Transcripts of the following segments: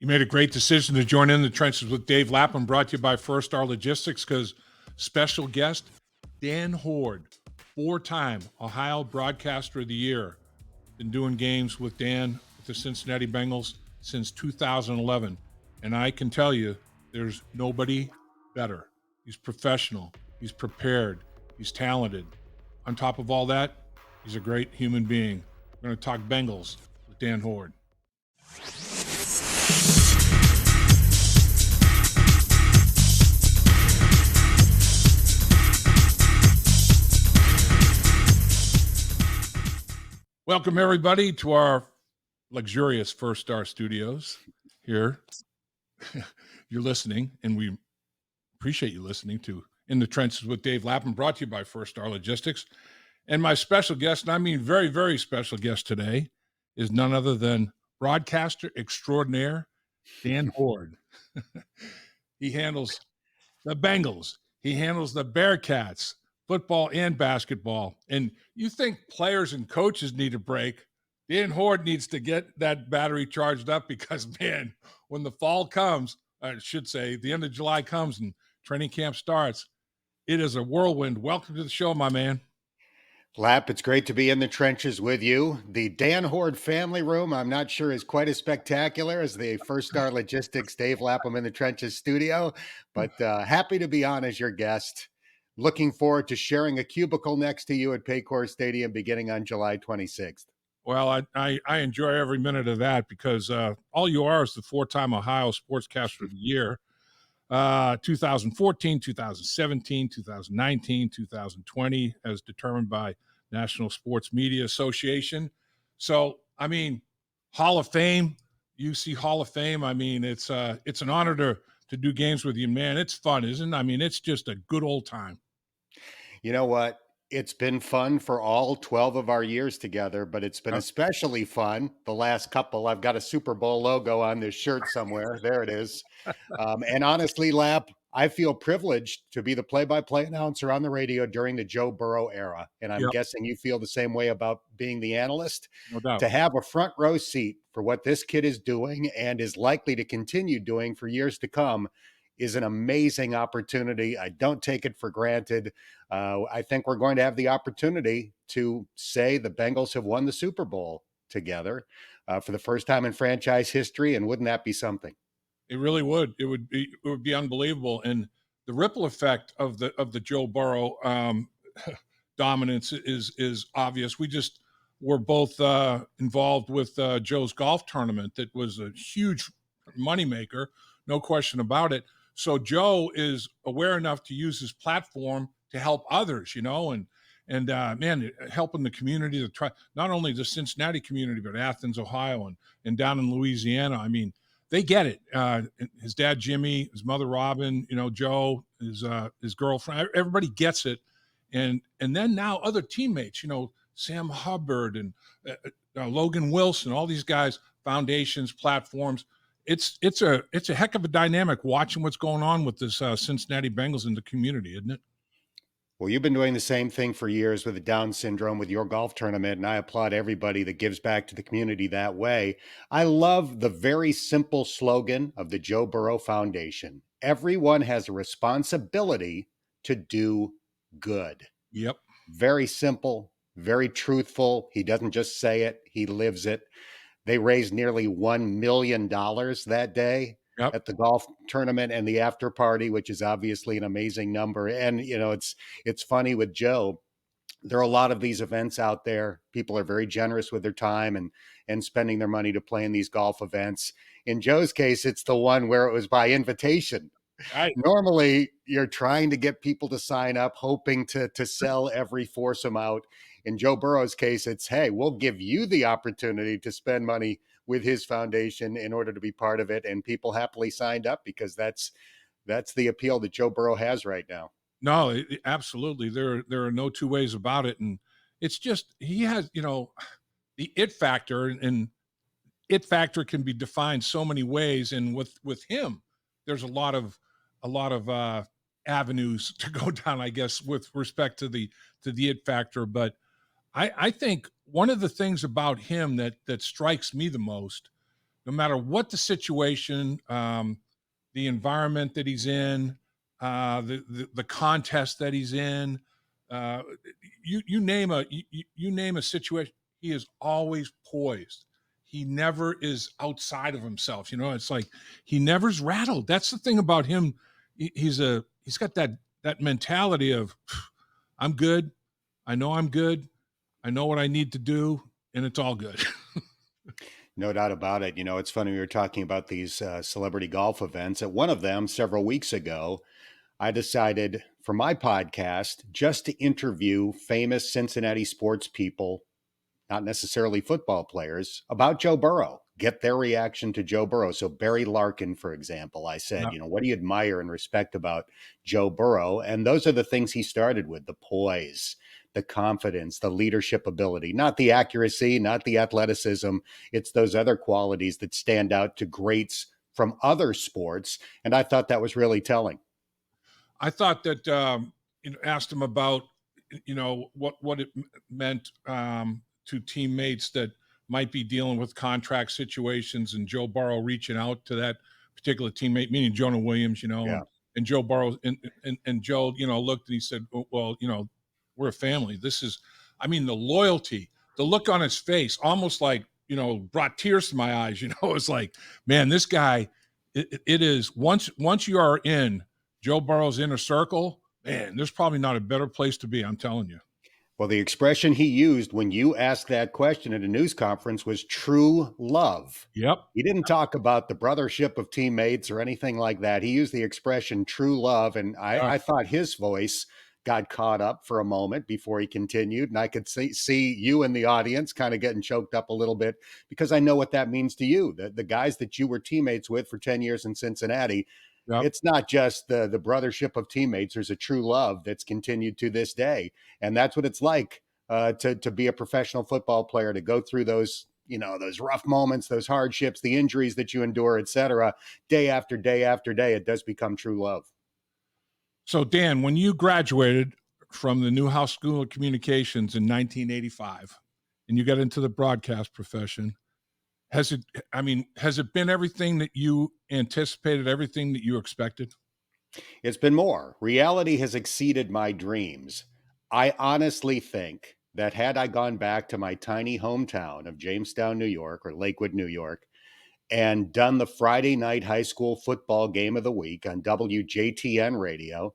You made a great decision to join in the trenches with Dave Lapham, brought to you by First Star Logistics, because special guest Dan Hoard, four-time Ohio Broadcaster of the Year. Been doing games with Dan with the Cincinnati Bengals since 2011. And I can tell you, there's nobody better. He's professional. He's prepared. He's talented. On top of all that, he's a great human being. We're going to talk Bengals with Dan Hoard. Welcome, everybody, to our luxurious First Star Studios here. You're listening, and we appreciate you listening to In the Trenches with Dave Lapham, brought to you by First Star Logistics. And my special guest, and I mean very, very special guest today, is none other than broadcaster extraordinaire Dan Hoard. He handles the Bengals. He handles the Bearcats, football and basketball. And you think players and coaches need a break. Dan Hoard needs to get that battery charged up because, man, when the fall comes, I should say, the end of July comes and training camp starts, it is a whirlwind. Welcome to the show, my man. Lap, it's great to be in the trenches with you. The Dan Hoard family room, I'm not sure is quite as spectacular as the First Star Logistics Dave Lapham in the Trenches studio, but happy to be on as your guest. Looking forward to sharing a cubicle next to you at Paycor Stadium beginning on July 26th. Well, I enjoy every minute of that because all you are is the four-time Ohio Sportscaster of the Year. 2014, 2017, 2019, 2020, as determined by National Sports Media Association. So, I mean, Hall of Fame, UC Hall of Fame. I mean, it's an honor to do games with you, man. It's fun, isn't it? I mean, it's just a good old time. You know what? It's been fun for all 12 of our years together, but it's been especially fun the last couple. I've got a Super Bowl logo on this shirt somewhere. There it is. And honestly, Lap, I feel privileged to be the play-by-play announcer on the radio during the Joe Burrow era. And I'm guessing you feel the same way about being the analyst. No doubt. To have a front row seat for what this kid is doing and is likely to continue doing for years to come is an amazing opportunity. I don't take it for granted. I think we're going to have the opportunity to say the Bengals have won the Super Bowl together for the first time in franchise history. And wouldn't that be something? It really would. It would be unbelievable. And the ripple effect of the Joe Burrow dominance is obvious. We just were both involved with Joe's golf tournament. That was a huge moneymaker, no question about it. So Joe is aware enough to use his platform to help others, and man, helping the community to try, not only the Cincinnati community, but Athens, Ohio, and down in Louisiana. I mean, they get it. His dad, Jimmy, his mother, Robin, Joe, his girlfriend, everybody gets it. And then now other teammates, Sam Hubbard and Logan Wilson, all these guys, foundations, platforms. It's a heck of a dynamic watching what's going on with this Cincinnati Bengals in the community, isn't it? Well, you've been doing the same thing for years with the Down syndrome with your golf tournament, and I applaud everybody that gives back to the community that way. I love the very simple slogan of the Joe Burrow Foundation. Everyone has a responsibility to do good. Yep. Very simple, very truthful. He doesn't just say it, he lives it. They raised nearly $1 million that day at the golf tournament and the after party, which is obviously an amazing number. And, it's funny with Joe. There are a lot of these events out there. People are very generous with their time and spending their money to play in these golf events. In Joe's case, it's the one where it was by invitation. Right. Normally, you're trying to get people to sign up, hoping to sell every foursome out. In Joe Burrow's case, it's, hey, we'll give you the opportunity to spend money with his foundation in order to be part of it. And people happily signed up because that's the appeal that Joe Burrow has right now. No, absolutely. There are no two ways about it. And it's just, he has, the it factor, and it factor can be defined so many ways. And with him, there's a lot of avenues to go down, I guess, with respect to the it factor. But I think one of the things about him that strikes me the most no matter what the situation, the environment that he's in, the contest that he's in, uh, you name you name a situation, he is always poised. He never is outside of himself. It's like he never's rattled. That's the thing about him. He's got that mentality of I'm good. I know I'm good. I know what I need to do, and it's all good. No doubt about it. It's funny, we were talking about these celebrity golf events. At one of them several weeks ago, I decided for my podcast just to interview famous Cincinnati sports people, not necessarily football players, about Joe Burrow, get their reaction to Joe Burrow. So Barry Larkin, for example, I said, Yeah. what do you admire and respect about Joe Burrow? And those are the things he started with: the poise, the confidence, the leadership ability, not the accuracy, not the athleticism. It's those other qualities that stand out to greats from other sports. And I thought that was really telling. I thought that asked him about what it meant to teammates that might be dealing with contract situations, and Joe Burrow reaching out to that particular teammate, meaning Jonah Williams, Yeah. and Joe Burrow and Joe, looked and he said, well, we're a family. This is, I mean, the loyalty, the look on his face, almost like, brought tears to my eyes. It's like, man, this guy, it is once you are in Joe Burrow's inner circle, man, there's probably not a better place to be. I'm telling you. Well, the expression he used when you asked that question at a news conference was true love. Yep. He didn't talk about the brothership of teammates or anything like that. He used the expression true love. And I thought his voice got caught up for a moment before he continued. And I could see you in the audience kind of getting choked up a little bit, because I know what that means to you. The guys that you were teammates with for 10 years in Cincinnati, Yep. it's not just the brothership of teammates. There's a true love that's continued to this day. And that's what it's like to be a professional football player, to go through those, those rough moments, those hardships, the injuries that you endure, et cetera, day after day after day. It does become true love. So, Dan, when you graduated from the Newhouse School of Communications in 1985 and you got into the broadcast profession, has it been everything that you anticipated, everything that you expected? It's been more. Reality has exceeded my dreams. I honestly think that had I gone back to my tiny hometown of Jamestown, New York, or Lakewood, New York, and done the Friday night high school football game of the week on WJTN radio,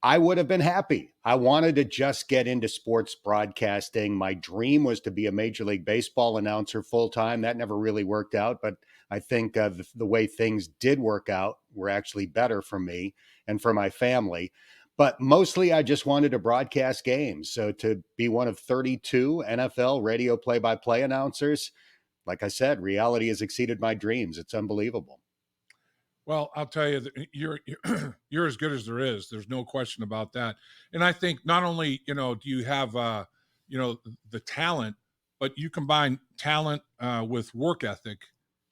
I would have been happy. I wanted to just get into sports broadcasting. My dream was to be a Major League Baseball announcer full time. That never really worked out, but I think the way things did work out were actually better for me and for my family. But mostly, I just wanted to broadcast games. So to be one of 32 NFL radio play-by-play announcers, like I said, reality has exceeded my dreams. It's unbelievable. Well, I'll tell you that you're as good as there is. There's no question about that. And I think not only do you have the talent, but you combine talent with work ethic.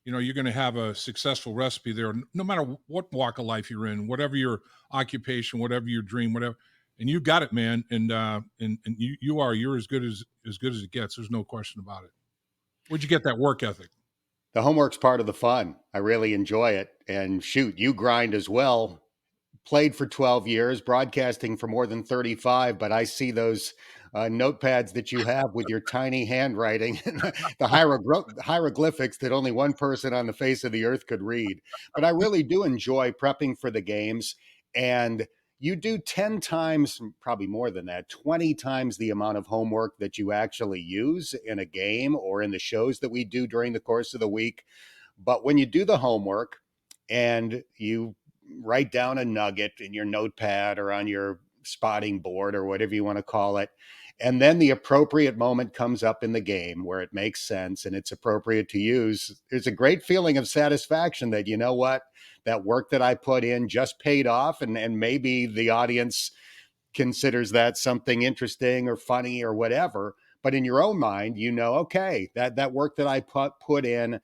You're going to have a successful recipe there, no matter what walk of life you're in, whatever your occupation, whatever your dream, whatever. And you got it, man. And you're as good as it gets. There's no question about it. Where'd you get that work ethic? The homework's part of the fun. I really enjoy it. And shoot, you grind as well. Played for 12 years, broadcasting for more than 35, but I see those notepads that you have with your tiny handwriting, the hieroglyphics that only one person on the face of the earth could read. But I really do enjoy prepping for the games. And you do 10 times, probably more than that, 20 times the amount of homework that you actually use in a game or in the shows that we do during the course of the week. But when you do the homework and you write down a nugget in your notepad or on your spotting board or whatever you want to call it, and then the appropriate moment comes up in the game where it makes sense and it's appropriate to use, there's a great feeling of satisfaction that, you know what, that work that I put in just paid off, and maybe the audience considers that something interesting or funny or whatever. But in your own mind, okay, that work that I put in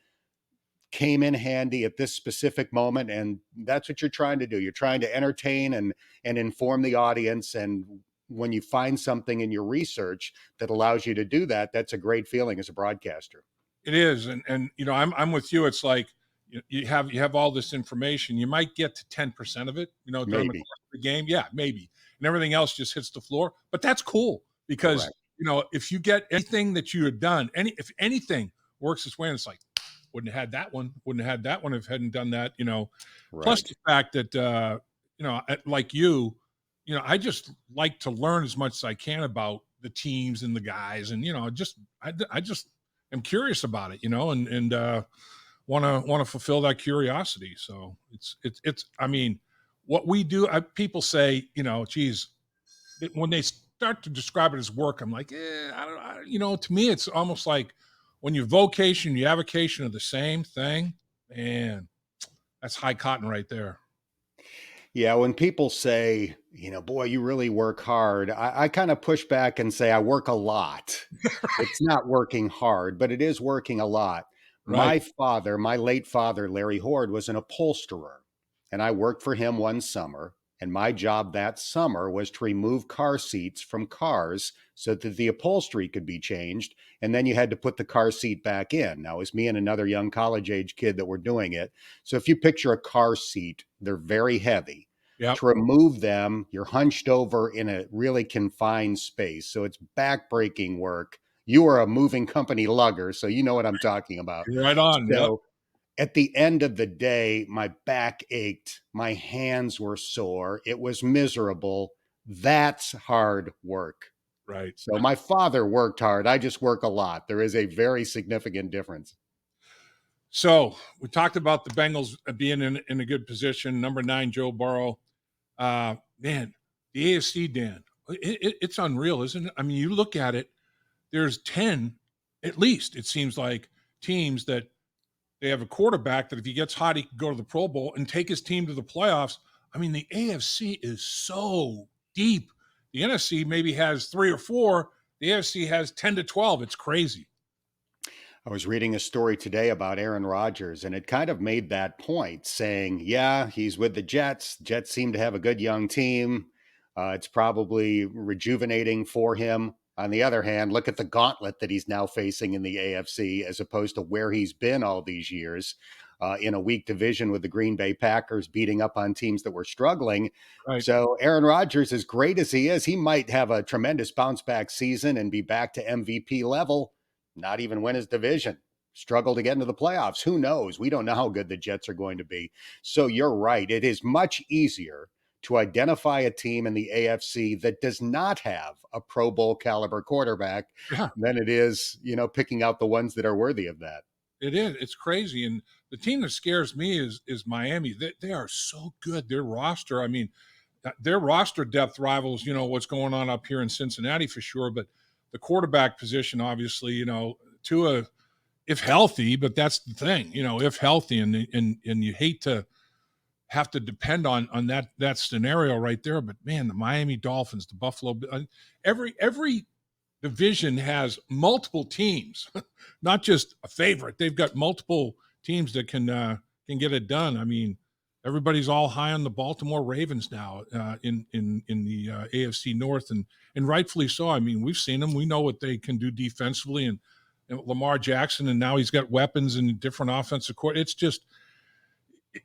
came in handy at this specific moment. And that's what you're trying to do. You're trying to entertain and inform the audience. And when you find something in your research that allows you to do that, that's a great feeling as a broadcaster. It is, and you know, I'm with you. It's like you have all this information. You might get to 10% of it, you know, during the Maybe. course of the game. Yeah, maybe, and everything else just hits the floor. But that's cool because Correct. you know if you get anything that you had done, if anything works its way, and it's like wouldn't have had that one, wouldn't have had that one if hadn't done that. You know, plus Right. the fact that you know, like you know, I just like to learn as much as I can about the teams and the guys, and you know, I just am curious about it, you know, and want to fulfill that curiosity. So it's. I mean, what we do, people say, you know, geez, when they start to describe it as work, I'm like, I don't, you know, to me, it's almost like when your vocation, your avocation are the same thing, man, that's high cotton right there. Yeah, when people say, boy, you really work hard, I kind of push back and say I work a lot. It's not working hard, but it is working a lot. Right, My late father, Larry Hoard, was an upholsterer, and I worked for him one summer. And my job that summer was to remove car seats from cars so that the upholstery could be changed. And then you had to put the car seat back in. Now, it was me and another young college age kid that were doing it. So if you picture a car seat, they're very heavy. yep, To remove them, you're hunched over in a really confined space. So it's backbreaking work. You are a moving company lugger, so you know what I'm talking about. you're right on, yep, So at the end of the day, my back ached, my hands were sore, it was miserable. That's hard work. right. So my father worked hard. I just work a lot. There is a very significant difference. So we talked about the Bengals being in a good position. Number 9, Joe Burrow. Man, the AFC, Dan, it's unreal, isn't it? I mean, you look at it. There's 10, at least it seems like, teams that they have a quarterback that if he gets hot, he can go to the Pro Bowl and take his team to the playoffs. I mean, the AFC is so deep. The NFC maybe has 3 or 4. The AFC has 10 to 12. It's crazy. I was reading a story today about Aaron Rodgers, and it kind of made that point, saying, yeah, he's with the Jets. Jets seem to have a good young team. It's probably rejuvenating for him. On the other hand, look at the gauntlet that he's now facing in the AFC as opposed to where he's been all these years in a weak division with the Green Bay Packers beating up on teams that were struggling. Right. So Aaron Rodgers, as great as he is, he might have a tremendous bounce back season and be back to MVP level, not even win his division, struggle to get into the playoffs. Who knows? We don't know how good the Jets are going to be. So you're right. It is much easier to identify a team in the AFC that does not have a Pro Bowl caliber quarterback Yeah. than it is, picking out the ones that are worthy of that. It is. It's crazy. And the team that scares me is Miami. They are so good. Their roster, I mean, their roster depth rivals, you know, what's going on up here in Cincinnati for sure. But the quarterback position, obviously, you know, Tua, if healthy, but that's the thing, you know, if healthy, and you hate to have to depend on that scenario right there. But man, the Miami Dolphins, the Buffalo, every division has multiple teams, not just a favorite. They've got multiple teams that can get it done. I mean, everybody's all high on the Baltimore Ravens now in the AFC North, and rightfully so. I mean, we've seen them. We know what they can do defensively, and Lamar Jackson, and now he's got weapons and different offensive court. It's just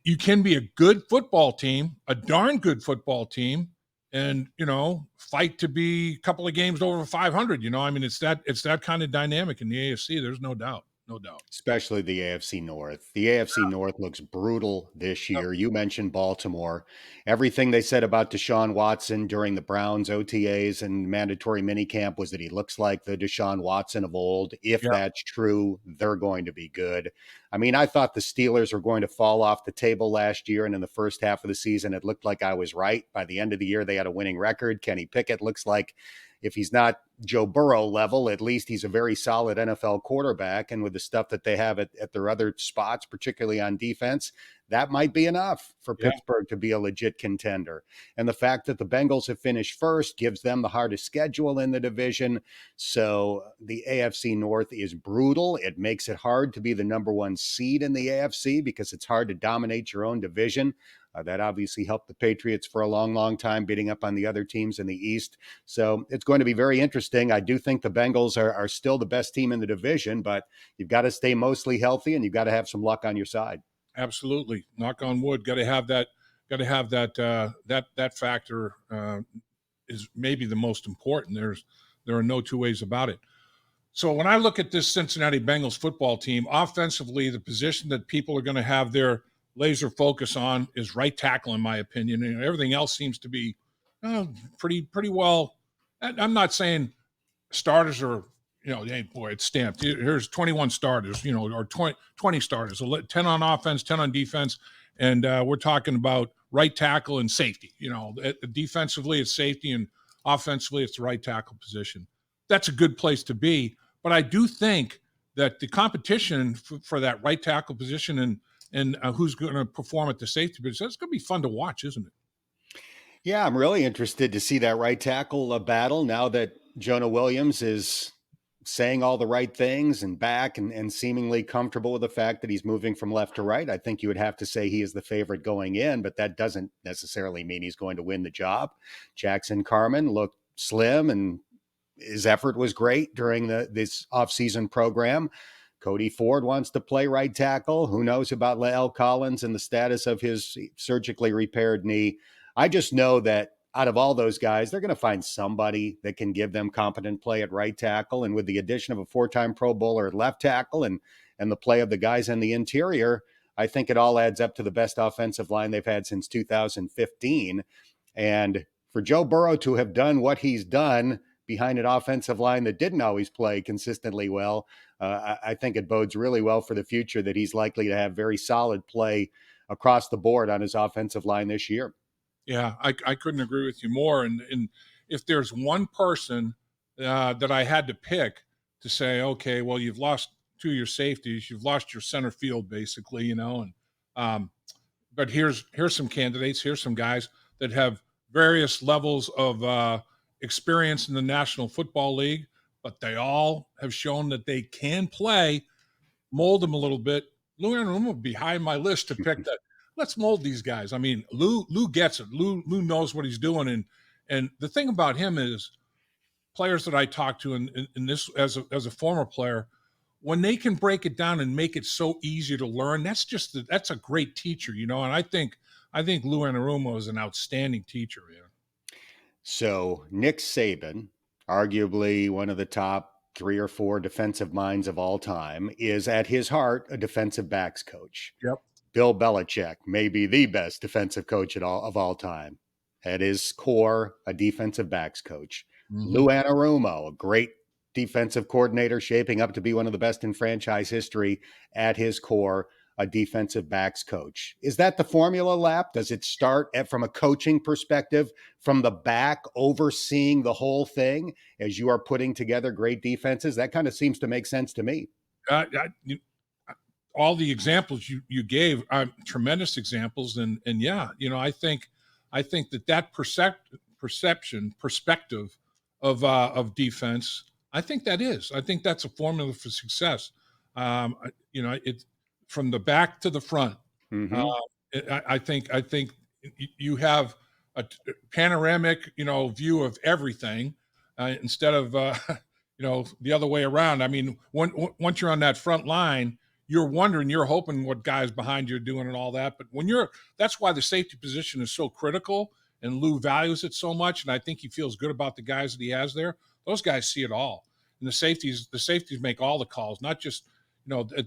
you can be a good football team, a darn good football team, and you know fight to be a couple of games over 500. You know, I mean, it's that kind of dynamic in the AFC. There's no doubt, no doubt. Especially the AFC North. The AFC North looks brutal this Yep. year. You mentioned Baltimore. Everything they said about Deshaun Watson during the Browns OTAs and mandatory minicamp was that he looks like the Deshaun Watson of old. If Yeah, that's true, they're going to be good. I mean, I thought the Steelers were going to fall off the table last year, and in the first half of the season, it looked like I was right. By the end of the year, they had a winning record. Kenny Pickett looks like, if he's not Joe Burrow level, at least he's a very solid NFL quarterback. And with the stuff that they have at their other spots, particularly on defense, that might be enough for yeah, Pittsburgh to be a legit contender. And the fact that the Bengals have finished first gives them the hardest schedule in the division. So the AFC North is brutal. It makes it hard to be the number one seed in the AFC because it's hard to dominate your own division. That obviously helped the Patriots for a long, long time, beating up on the other teams in the East. So it's going to be very interesting. I do think the Bengals are still the best team in the division, but you've got to stay mostly healthy and you've got to have some luck on your side. Absolutely. Knock on wood. Got to have that. Got to have that. That factor is maybe the most important. There are no two ways about it. So when I look at this Cincinnati Bengals football team, offensively, the position that people are going to have their laser focus on is right tackle, in my opinion. And everything else seems to be pretty well. I'm not saying starters are, hey, boy, it's stamped. Here's 21 starters, or 20 starters, 10 on offense, 10 on defense. And we're talking about right tackle and safety. Defensively, it's safety, and offensively, it's the right tackle position. That's a good place to be. But I do think that the competition for that right tackle position and who's going to perform at the safety position, it's going to be fun to watch, isn't it? Yeah, I'm really interested to see that right tackle battle now that Jonah Williams is saying all the right things and back and seemingly comfortable with the fact that he's moving from left to right. I think you would have to say he is the favorite going in, but that doesn't necessarily mean he's going to win the job. Jackson Carman looked slim and his effort was great during this offseason program. Cody Ford wants to play right tackle. Who knows about Lael Collins and the status of his surgically repaired knee? I just know that out of all those guys, they're going to find somebody that can give them competent play at right tackle. And with the addition of a 4-time Pro Bowler at left tackle and the play of the guys in the interior, I think it all adds up to the best offensive line they've had since 2015. And for Joe Burrow to have done what he's done behind an offensive line that didn't always play consistently well, I think it bodes really well for the future that he's likely to have very solid play across the board on his offensive line this year. Yeah, I couldn't agree with you more. And if there's one person that I had to pick to say, okay, well, you've lost two of your safeties, you've lost your center field, basically, and but here's some candidates, here's some guys that have various levels of experience in the National Football League, but they all have shown that they can play. Mold them a little bit. Lou Anarumo would be high on my list to pick that. Let's mold these guys. I mean, Lou gets it. Lou knows what he's doing, and the thing about him is players that I talk to in this as a former player, when they can break it down and make it so easy to learn, that's a great teacher, And I think Lou Anarumo is an outstanding teacher, man. So Nick Saban, arguably one of the top 3 or 4 defensive minds of all time, is at his heart a defensive backs coach. Yep. Bill Belichick may be the best defensive coach of all time. At his core, a defensive backs coach. Mm-hmm. Lou Anarumo, a great defensive coordinator, shaping up to be one of the best in franchise history. At his core, a defensive backs coach. Is that the formula, Lap? Does it start from a coaching perspective, from the back, overseeing the whole thing as you are putting together great defenses? That kind of seems to make sense to me. All the examples you gave are tremendous examples, and yeah, I think that perspective of defense, I think that's a formula for success. It's from the back to the front. Mm-hmm. I think you have a panoramic, view of everything instead of the other way around. I mean, once you're on that front line, you're wondering, you're hoping what guys behind you are doing and all that. But that's why the safety position is so critical, and Lou values it so much. And I think he feels good about the guys that he has there. Those guys see it all. And the safeties make all the calls, not just,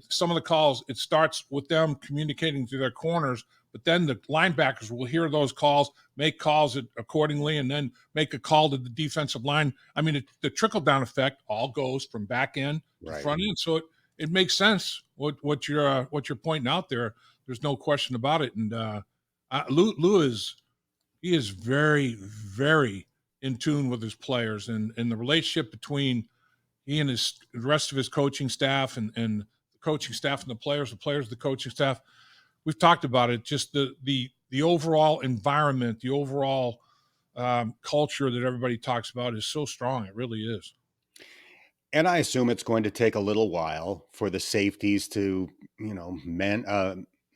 some of the calls, it starts with them communicating to their corners, but then the linebackers will hear those calls, make calls accordingly, and then make a call to the defensive line. I mean, the trickle-down effect all goes from back end to front end. So it makes sense what you're pointing out there. There's no question about it. And Lou is very, very in tune with his players, and the relationship between he and the rest of his coaching staff and the coaching staff and the players, the coaching staff. We've talked about it. Just the overall environment, the overall culture that everybody talks about is so strong. It really is. And I assume it's going to take a little while for the safeties to,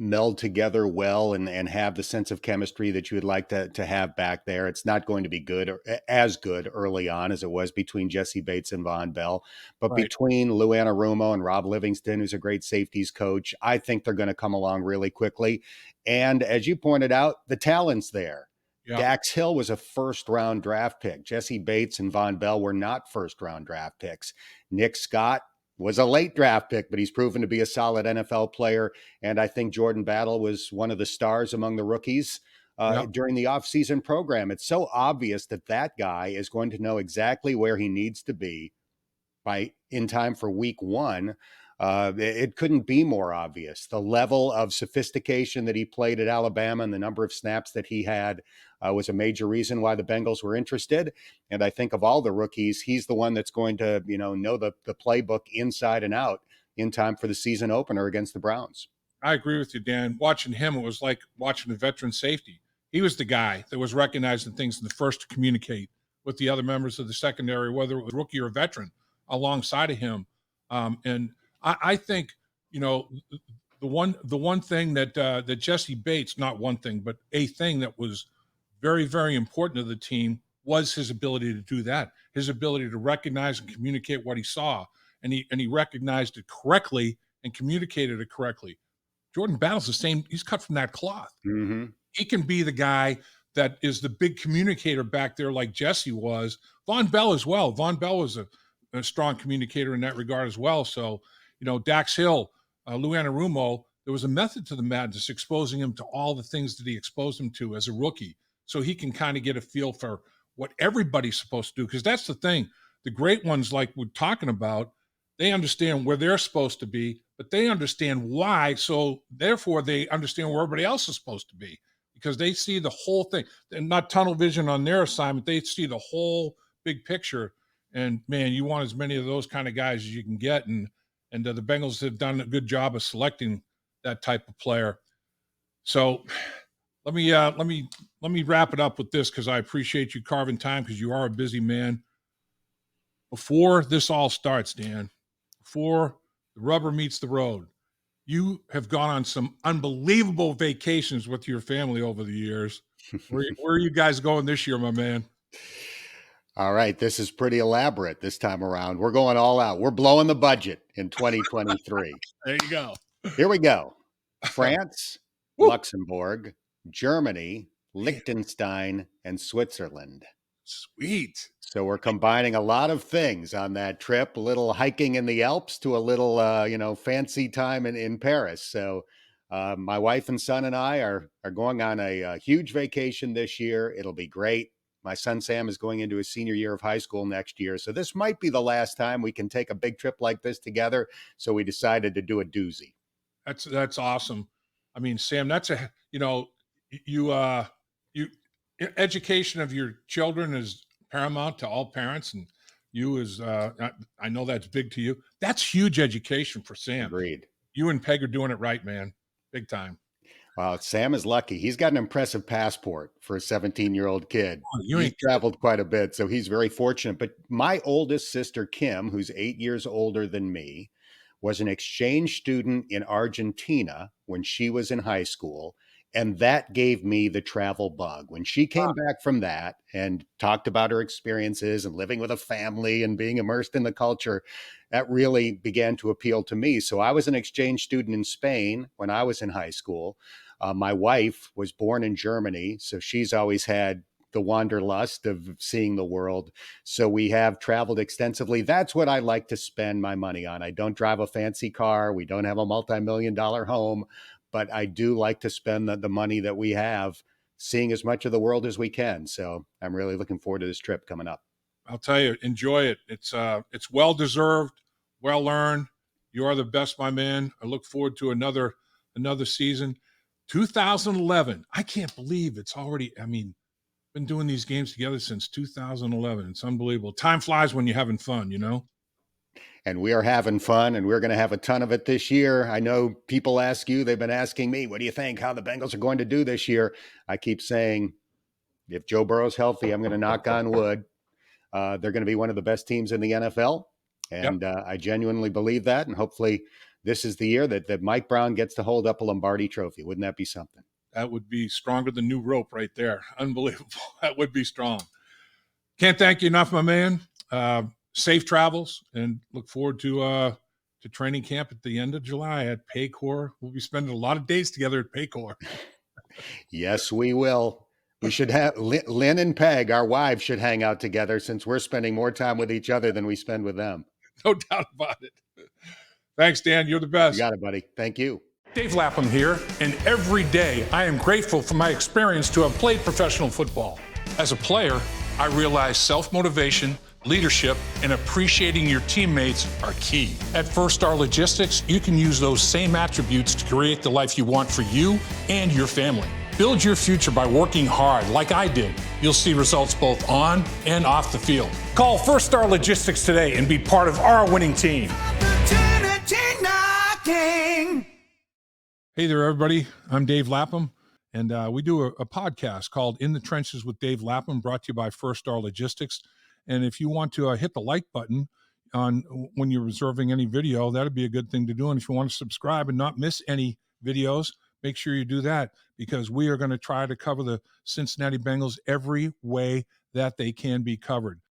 meld together well and have the sense of chemistry that you would like to have back there. It's not going to be good or as good early on as it was between Jesse Bates and Von Bell. But Right. between Lou Anarumo and Rob Livingston, who's a great safeties coach, I think they're going to come along really quickly. And as you pointed out, the talent's there. Yeah. Dax Hill was a first-round draft pick. Jesse Bates and Von Bell were not first-round draft picks. Nick Scott was a late draft pick, but he's proven to be a solid NFL player. And I think Jordan Battle was one of the stars among the rookies during the offseason program. It's so obvious that that guy is going to know exactly where he needs to be in time for week one. It couldn't be more obvious. The level of sophistication that he played at Alabama and the number of snaps that he had was a major reason why the Bengals were interested. And I think of all the rookies, he's the one that's going to, know the playbook inside and out in time for the season opener against the Browns. I agree with you, Dan. Watching him, it was like watching a veteran safety. He was the guy that was recognizing things and the first to communicate with the other members of the secondary, whether it was rookie or veteran, alongside of him. And I think, the one thing that Jesse Bates, not one thing, but a thing that was very, very important to the team was his ability to do that, his ability to recognize and communicate what he saw. And he recognized it correctly and communicated it correctly. Jordan Battle's the same. He's cut from that cloth. Mm-hmm. He can be the guy that is the big communicator back there like Jesse was. Von Bell as well. Von Bell was a strong communicator in that regard as well. So, Dax Hill, Lou Anarumo, there was a method to the madness, exposing him to all the things that he exposed him to as a rookie. So he can kind of get a feel for what everybody's supposed to do. Because that's the thing. The great ones, like we're talking about, they understand where they're supposed to be, but they understand why. So therefore, they understand where everybody else is supposed to be because they see the whole thing and not tunnel vision on their assignment. They see the whole big picture. And man, you want as many of those kind of guys as you can get. And the Bengals have done a good job of selecting that type of player. So let me wrap it up with this because I appreciate you carving time because you are a busy man. Before this all starts, Dan, before the rubber meets the road, you have gone on some unbelievable vacations with your family over the years. Where are you guys going this year, my man? All right, this is pretty elaborate this time around. We're going all out. We're blowing the budget in 2023. There you go. Here we go. France, Luxembourg, Germany, Liechtenstein, and Switzerland. Sweet. So we're combining a lot of things on that trip, a little hiking in the Alps to a little, fancy time in Paris. So my wife and son and I are going on a huge vacation this year. It'll be great. My son Sam is going into his senior year of high school next year. So this might be the last time we can take a big trip like this together. So we decided to do a doozy. That's awesome. I mean, Sam, that's education of your children is paramount to all parents, and you is I know that's big to you. That's huge education for Sam. Agreed. You and Peg are doing it right, man. Big time. Wow, Sam is lucky. He's got an impressive passport for a 17-year-old kid. He's traveled quite a bit, so he's very fortunate. But my oldest sister, Kim, who's 8 years older than me, was an exchange student in Argentina when she was in high school. And that gave me the travel bug. When she came back from that and talked about her experiences and living with a family and being immersed in the culture, that really began to appeal to me. So I was an exchange student in Spain when I was in high school. My wife was born in Germany, so she's always had the wanderlust of seeing the world. So we have traveled extensively. That's what I like to spend my money on. I don't drive a fancy car. We don't have a multi-million-dollar home. But I do like to spend the money that we have seeing as much of the world as we can. So I'm really looking forward to this trip coming up. I'll tell you, enjoy it. It's well-deserved, well-earned. You are the best, my man. I look forward to another season. 2011. I can't believe it's already, been doing these games together since 2011. It's unbelievable. Time flies when you're having fun, And we are having fun, and we're going to have a ton of it this year. I know people ask you, they've been asking me, what do you think how the Bengals are going to do this year? I keep saying, if Joe Burrow's healthy, I'm going to knock on wood. They're going to be one of the best teams in the NFL. And I genuinely believe that. And hopefully this is the year that Mike Brown gets to hold up a Lombardi trophy. Wouldn't that be something? That would be stronger than new rope right there. Unbelievable. That would be strong. Can't thank you enough, my man. Safe travels, and look forward to training camp at the end of July at Paycor. We'll be spending a lot of days together at Paycor. Yes, we will. We should have Lynn and Peg, our wives, should hang out together since we're spending more time with each other than we spend with them. No doubt about it. Thanks, Dan. You're the best. You got it, buddy. Thank you. Dave Lapham here, and every day I am grateful for my experience to have played professional football. As a player, I realized self-motivation, leadership, and appreciating your teammates are key. At First Star Logistics, you can use those same attributes to create the life you want for you and your family. Build your future by working hard like I did. You'll see results both on and off the field. Call First Star Logistics today and be part of our winning team. Hey there, everybody. I'm Dave Lapham, and we do a podcast called In the Trenches with Dave Lapham, brought to you by First Star Logistics. And if you want to hit the like button on when you're reserving any video, that'd be a good thing to do. And if you want to subscribe and not miss any videos, make sure you do that, because we are going to try to cover the Cincinnati Bengals every way that they can be covered.